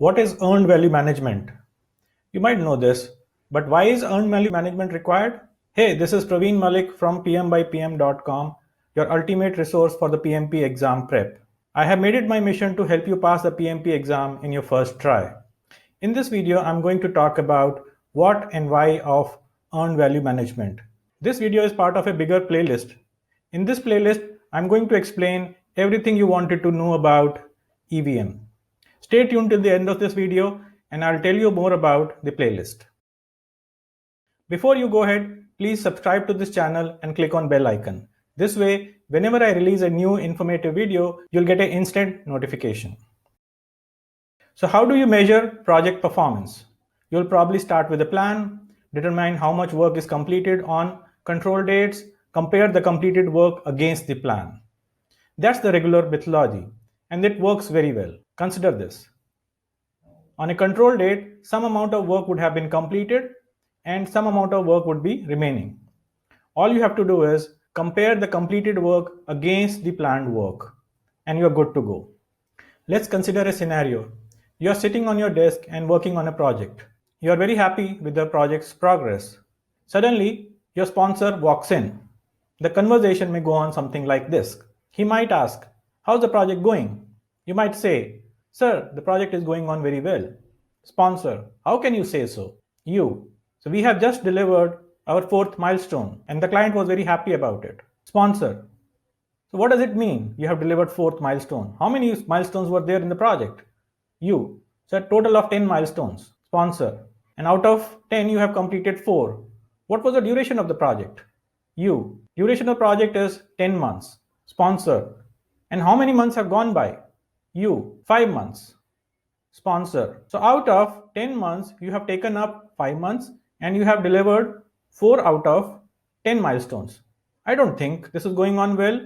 What is earned value management? You might know this, but why is earned value management required? Hey, this is Praveen Malik from PMbyPM.com, your ultimate resource for the PMP exam prep. I have made it my mission to help you pass the PMP exam in your first try. In this video, I'm going to talk about what and why of earned value management. This video is part of a bigger playlist. In this playlist, I'm going to explain everything you wanted to know about EVM. Stay tuned till the end of this video and I'll tell you more about the playlist. Before you go ahead, please subscribe to this channel and click on bell icon. This way, whenever I release a new informative video, you'll get an instant notification. So how do you measure project performance? You'll probably start with a plan, determine how much work is completed on control dates, compare the completed work against the plan. That's the regular methodology, and it works very well. Consider this. On a control date, some amount of work would have been completed and some amount of work would be remaining. All you have to do is compare the completed work against the planned work, and you're good to go. Let's consider a scenario. You're sitting on your desk and working on a project. You're very happy with the project's progress. Suddenly, your sponsor walks in. The conversation may go on something like this. He might ask, "How's the project going?" You might say, "Sir, the project is going on very well." Sponsor, "How can you say so?" You, "So we have just delivered our 4th milestone and the client was very happy about it." Sponsor, "So what does it mean you have delivered 4th milestone? How many milestones were there in the project?" You, "So a total of 10 milestones." Sponsor, "And out of 10 you have completed 4. What was the duration of the project?" You, "Duration of the project is 10 months. Sponsor, "And how many months have gone by?" You, 5 months. Sponsor, "So out of 10 months you have taken up 5 months and you have delivered 4 out of 10 milestones. I don't think this is going on well.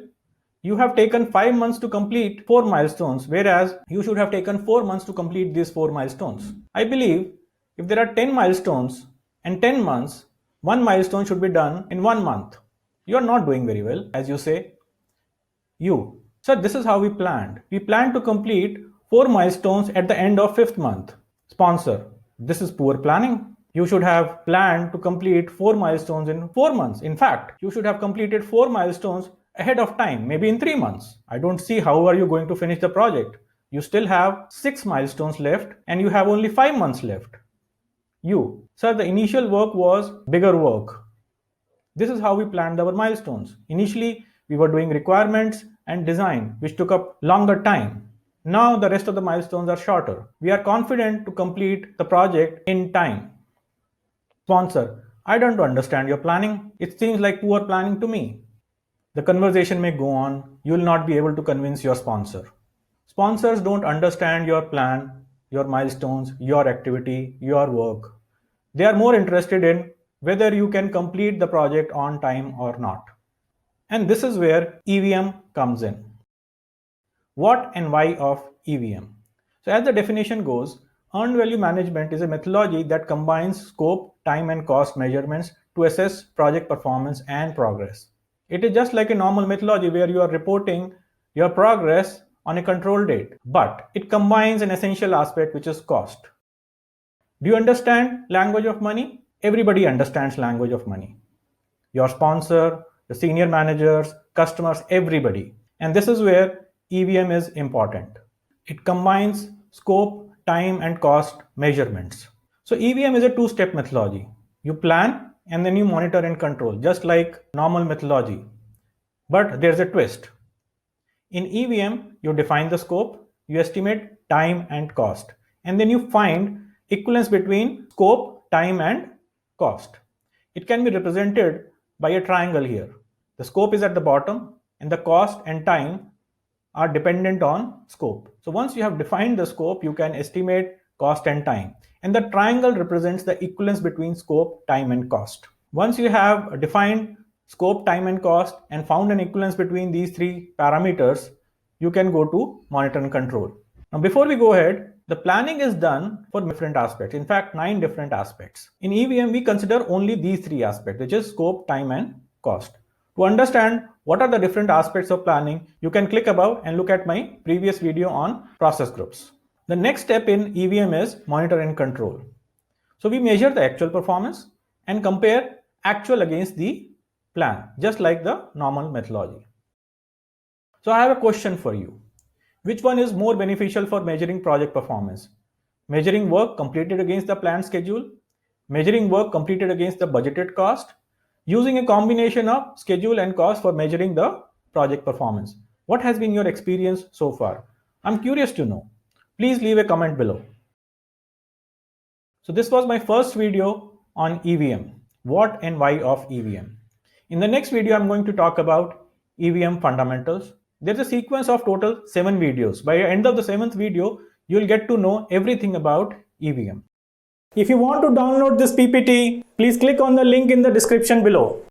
You have taken 5 months to complete 4 milestones, whereas you should have taken 4 months to complete these 4 milestones. I believe if there are 10 milestones and 10 months, 1 milestone should be done in 1 month. You are not doing very well, as you say." You, "Sir, this is how we planned. We planned to complete 4 milestones at the end of 5th month." Sponsor, "This is poor planning. You should have planned to complete 4 milestones in 4 months. In fact, you should have completed 4 milestones ahead of time, maybe in 3 months. I don't see how are you going to finish the project. You still have 6 milestones left and you have only 5 months left." You, "Sir, the initial work was bigger work. This is how we planned our milestones. Initially, we were doing requirements and design, which took up longer time. Now the rest of the milestones are shorter. We are confident to complete the project in time." Sponsor, "I don't understand your planning. It seems like poor planning to me." The conversation may go on. You will not be able to convince your sponsor. Sponsors don't understand your plan, your milestones, your activity, your work. They are more interested in whether you can complete the project on time or not. And this is where EVM comes in. What and why of EVM? So as the definition goes, earned value management is a methodology that combines scope, time and cost measurements to assess project performance and progress. It is just like a normal methodology where you are reporting your progress on a control date, but it combines an essential aspect, which is cost. Do you understand language of money? Everybody understands language of money. Your sponsor, the senior managers, customers, everybody. And this is where EVM is important. It combines scope, time and cost measurements. So EVM is a 2-step methodology. You plan and then you monitor and control, just like normal methodology. But there's a twist. In EVM, you define the scope, you estimate time and cost, and then you find equivalence between scope, time and cost. It can be represented by a triangle here. The scope is at the bottom and the cost and time are dependent on scope. So once you have defined the scope, you can estimate cost and time. And the triangle represents the equivalence between scope, time and cost. Once you have defined scope, time and cost and found an equivalence between these 3 parameters, you can go to monitor and control. Now before we go ahead, the planning is done for different aspects. In fact, 9 different aspects. In EVM, we consider only these 3 aspects, which is scope, time and cost. To understand what are the different aspects of planning, you can click above and look at my previous video on process groups. The next step in EVM is monitor and control. So we measure the actual performance and compare actual against the plan, just like the normal methodology. So I have a question for you. Which one is more beneficial for measuring project performance? Measuring work completed against the planned schedule? Measuring work completed against the budgeted cost? Using a combination of schedule and cost for measuring the project performance? What has been your experience so far? I'm curious to know. Please leave a comment below. So this was my first video on EVM, what and why of EVM. In the next video, I'm going to talk about EVM fundamentals. There's a sequence of total 7 videos. By the end of the 7th video, you'll get to know everything about EVM. If you want to download this PPT, please click on the link in the description below.